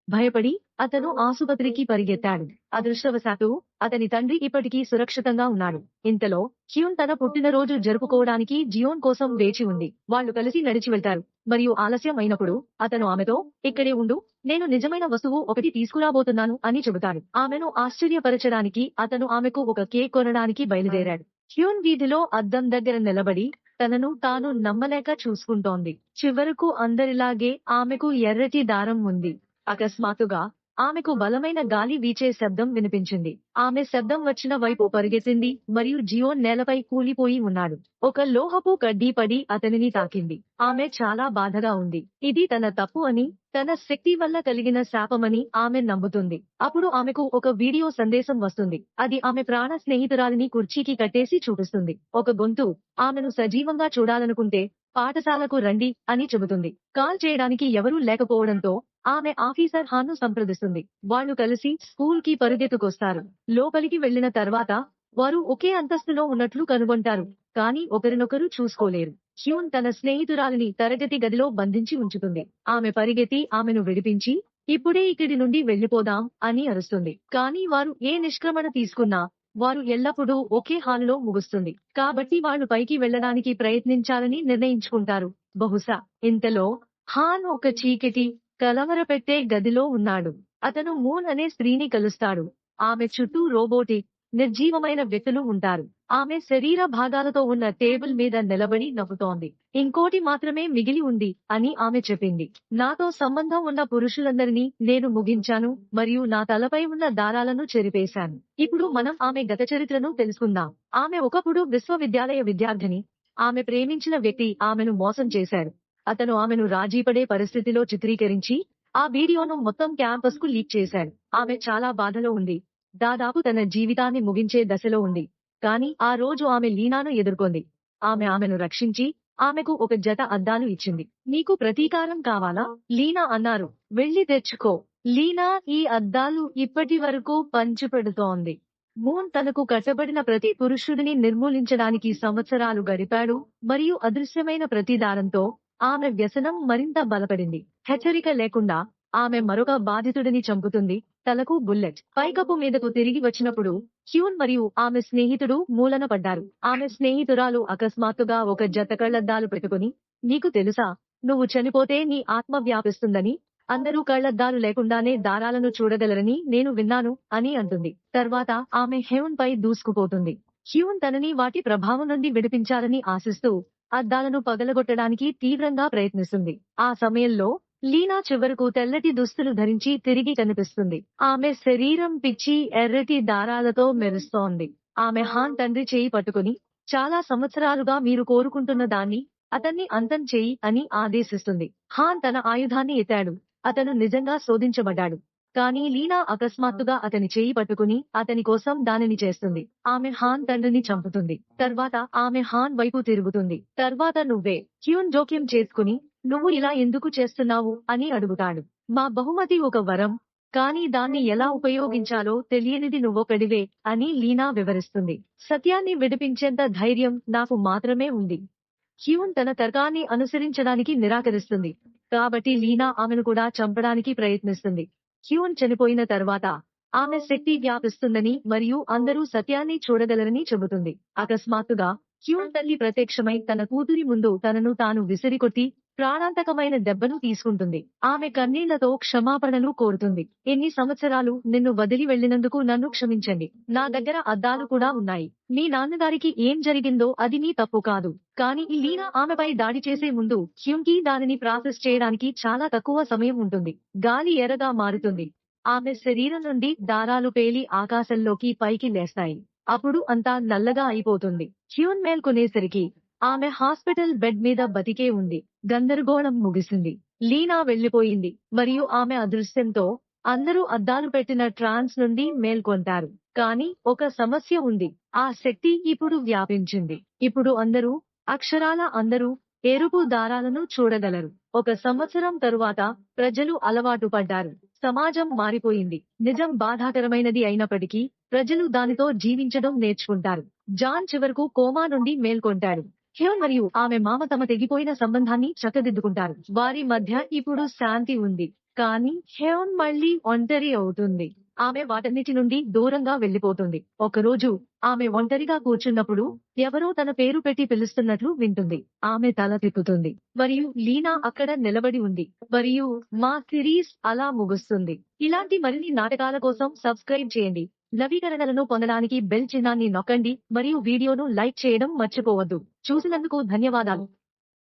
భయపడి అతను ఆసుపత్రికి పరిగెత్తాడు. అదృష్టవశాత్తు అతని తండ్రి ఇప్పటికీ సురక్షితంగా ఉన్నాడు. ఇంతలో హ్యూన్ తన పుట్టినరోజు జరుపుకోవడానికి జియోన్ కోసం వేచి ఉంది. వాళ్ళు కలిసి నడిచి వెళ్తారు మరియు ఆలస్యం అయినప్పుడు అతను ఆమెతో ఇక్కడే ఉండు, నేను నిజమైన వస్తువు ఒకటి తీసుకురాబోతున్నాను అని చెబుతాడు. ఆమెను ఆశ్చర్యపరచడానికి అతను ఆమెకు ఒక కేక్ కొనడానికి బయలుదేరాడు. హ్యూన్ వీధిలో అద్దం దగ్గర నిలబడి తనను తాను నమ్మలేక చూసుకుంటోంది. చివరకు అందరిలాగే ఆమెకు ఎర్రటి దారం ఉంది. అకస్మాత్తుగా ఆమెకు బలమైన గాలి వీచే శబ్దం వినిపించింది. ఆమె శబ్దం వచ్చిన వైపు పరిగెత్తింది మరియు జియోన్ నేలపై కూలిపోయి ఉన్నాడు. ఒక లోహపు కడ్డీ పడి అతనిని తాకింది. ఆమె చాలా బాధగా ఉంది. ఇది తన తప్పు అని, తన శక్తి వల్ల కలిగిన శాపమని ఆమె నమ్ముతుంది. అప్పుడు ఆమెకు ఒక వీడియో సందేశం వస్తుంది. అది ఆమె ప్రాణ స్నేహితురాలిని కుర్చీకి కట్టేసి చూపిస్తుంది. ఒక గొంతు ఆమెను సజీవంగా చూడాలనుకుంటే పాఠశాలకు రండి అని చెబుతుంది. కాల్ చేయడానికి ఎవరూ లేకపోవడంతో ఆమె ఆఫీసర్ హాన్ను సంప్రదిస్తుంది. వాళ్ళు కలిసి స్కూల్ కి పరుగెత్తుకొస్తారు. లోపలికి వెళ్లిన తర్వాత వారు ఒకే అంతస్తులో ఉన్నట్లు కనుగొంటారు. కానీ ఒకరినొకరు చూసుకోలేరు. హ్యూన్ తన స్నేహితురాలిని తరగతి గదిలో బంధించి ఉంచుతుంది. ఆమె పరిగెత్తి ఆమెను విడిపించి ఇప్పుడే ఇక్కడి నుండి వెళ్లిపోదాం అని అరుస్తుంది. కానీ వారు ఏ నిష్క్రమణ తీసుకున్నా వారు ఎల్లప్పుడూ ఒకే హాలులో ముగుస్తుంది. కాబట్టి వాళ్ళు పైకి వెళ్లడానికి ప్రయత్నించాలని నిర్ణయించుకుంటారు. బహుశా ఇంతలో హాన్ ఒక చీకటి కలవరపెట్టే గదిలో ఉన్నాడు. అతను మూన్ అనే స్త్రీని కలుస్తాడు. ఆమె చుట్టూ రోబోటిక్ నిర్జీవమైన వ్యక్తులు ఉంటారు. ఆమె శరీర భాగాలతో ఉన్న టేబుల్ మీద నిలబడి నవ్వుతోంది. ఇంకోటి మాత్రమే మిగిలి ఉంది అని ఆమె చెప్పింది. నాతో సంబంధం ఉన్న పురుషులందరినీ నేను ముగించాను మరియు నా తలపై ఉన్న దారాలను చెరిపేశాను. ఇప్పుడు మనం ఆమె గత చరిత్రను తెలుసుకుందాం. ఆమె ఒకప్పుడు విశ్వవిద్యాలయ విద్యార్థిని. ఆమె ప్రేమించిన వ్యక్తి ఆమెను మోసం చేశాడు. అతను ఆమెను రాజీపడే పరిస్థితిలో చిత్రీకరించి ఆ వీడియోను మొత్తం క్యాంపస్ కు లీక్ చేశాడు. ఆమె చాలా బాధలో ఉంది. దాదాపు తన జీవితాన్ని ముగించే దశలో ఉంది. కానీ ఆ రోజు ఆమె లీనాను ఎదుర్కొంది. ఆమెను రక్షించి ఆమెకు ఒక జత అద్దాలు ఇచ్చింది. నీకు ప్రతీకారం కావాలా? లీనా అన్నారు. వెళ్లి తెచ్చుకో. లీనా ఈ అద్దాలు ఇప్పటి వరకు పంచిపెడుతోంది. మూన్ తనకు కట్టబడిన ప్రతి పురుషుడిని నిర్మూలించడానికి సంవత్సరాలు గడిపాడు మరియు అదృశ్యమైన ప్రతి దారంతో ఆమె వ్యసనం మరింత బలపడింది. హెచ్చరిక లేకుండా ఆమె మరొక బాధితుడిని చంపుతుంది. తలకు బుల్లెట్. పైకప్పు మీదకు తిరిగి వచ్చినప్పుడు హ్యూన్ మరియు ఆమె స్నేహితుడు మూలన పడ్డారు. ఆమె స్నేహితురాలు అకస్మాత్తుగా ఒక జత కళ్లద్దాలు పెట్టుకుని, నీకు తెలుసా, నువ్వు చనిపోతే నీ ఆత్మ వ్యాపిస్తుందని, అందరూ కళ్లద్దాలు లేకుండానే దారాలను చూడగలరని నేను విన్నాను అని అంటుంది. తర్వాత ఆమె హ్యూన్ పై దూసుకుపోతుంది. హ్యూన్ తనని వాటి ప్రభావం నుండి విడిపించాలని ఆశిస్తూ అద్దాలను పగలగొట్టడానికి తీవ్రంగా ప్రయత్నిస్తుంది. ఆ సమయంలో లీనా చివరకు తెల్లటి దుస్తులు ధరించి తిరిగి కనిపిస్తుంది. ఆమె శరీరం పిచ్చి ఎర్రటి దారాలతో మెరుస్తోంది. ఆమె హాన్ తండ్రి చేయి పట్టుకుని, చాలా సంవత్సరాలుగా మీరు కోరుకుంటున్న దాన్ని, అతన్ని అంతం చేయి అని ఆదేశిస్తుంది. హాన్ తన ఆయుధాన్ని ఎత్తాడు. అతను నిజంగా శోధించబడ్డాడు. కానీ లీనా అకస్మాత్తుగా అతని చేయి పట్టుకుని అతని కోసం దానిని చేస్తుంది. ఆమె హాన్ తండ్రిని చంపుతుంది. తర్వాత ఆమె హాన్ వైపు తిరుగుతుంది. తర్వాత నువ్వే. హ్యూన్ జోక్యం చేసుకుని, నువ్వు ఇలా ఎందుకు చేస్తున్నావు అని అడుగుతాడు. మా బహుమతి ఒక వరం, కానీ దాన్ని ఎలా ఉపయోగించాలో తెలియనిది నువ్వొకడివే అని లీనా వివరిస్తుంది. సత్యాన్ని విడిపించేంత ధైర్యం నాకు మాత్రమే ఉంది. హ్యూన్ తన తర్కాన్ని అనుసరించడానికి నిరాకరిస్తుంది. కాబట్టి లీనా ఆమెను కూడా చంపడానికి ప్రయత్నిస్తుంది. హ్యూన్ చనిపోయిన తర్వాత ఆమె శక్తి వ్యాపిస్తుందని మరియు అందరూ సత్యాన్ని చూడగలరని చెబుతుంది. అకస్మాత్తుగా హ్యూన్ తల్లి ప్రత్యక్షమై తన కూతురి ముందు తనను తాను విసిరికొట్టి ప్రాణాంతకమైన దెబ్బను తీసుకుంటుంది. ఆమె కన్నీళ్లతో క్షమాపణలు కోరుతుంది. ఎన్ని సంవత్సరాలు నిన్ను వదిలి వెళ్లినందుకు నన్ను క్షమించండి. నా దగ్గర అద్దాలు కూడా ఉన్నాయి. మీ నాన్నగారికి ఏం జరిగిందో అది నీ తప్పు కాదు. కానీ ఈ లీనా ఆమెపై దాడి చేసే ముందు హ్యూన్కి దానిని ప్రాసెస్ చేయడానికి చాలా తక్కువ సమయం ఉంటుంది. గాలి ఎర్రగా మారుతుంది. ఆమె శరీరం నుండి దారాలు పేలి ఆకాశంలోకి పైకి లేస్తాయి. అప్పుడు అంతా నల్లగా అయిపోతుంది. హ్యూన్ మేల్కొనేసరికి ఆమె హాస్పిటల్ బెడ్ మీద బతికే ఉంది. గందరగోళం ముగిసింది. లీనా వెళ్లిపోయింది మరియు ఆమె అదృశ్యంతో అందరూ అద్దాలు పెట్టిన ట్రాన్స్ నుండి మేల్కొంటారు. కానీ ఒక సమస్య ఉంది. ఆ శక్తి ఇప్పుడు వ్యాపించింది. ఇప్పుడు అందరూ, అక్షరాల అందరూ, ఎరుపు దారాలను చూడగలరు. 1 సంవత్సరం తరువాత ప్రజలు అలవాటు పడ్డారు. సమాజం మారిపోయింది. నిజం బాధాకరమైనది అయినప్పటికీ ప్రజలు దానితో జీవించడం నేర్చుకుంటారు. జాన్ చివరకు కోమా నుండి మేల్కొంటాడు. హ్యోన్ మరియు ఆమె మామ తమ తెగిపోయిన సంబంధాన్ని చక్కదిద్దుకుంటారు. వారి మధ్య ఇప్పుడు శాంతి ఉంది. కానీ హ్యోన్ మళ్ళీ ఒంటరి అవుతుంది. ఆమె వాటన్నిటి నుండి దూరంగా వెళ్లిపోతుంది. ఒకరోజు ఆమె ఒంటరిగా కూర్చున్నప్పుడు ఎవరో తన పేరు పెట్టి పిలుస్తున్నట్లు వింటుంది. ఆమె తల తిప్పుతుంది. మరియు లీనా అక్కడ నిలబడి ఉంది. మరియు మా సిరీస్ అలా ముగుస్తుంది. ఇలాంటి మరిన్ని నాటకాల కోసం సబ్స్క్రైబ్ చేయండి. నవీకరణలను పొందడానికి బెల్ చిహ్నాన్ని నొక్కండి మరియు వీడియోను లైక్ చేయడం మర్చిపోవద్దు. చూసినందుకు ధన్యవాదాలు.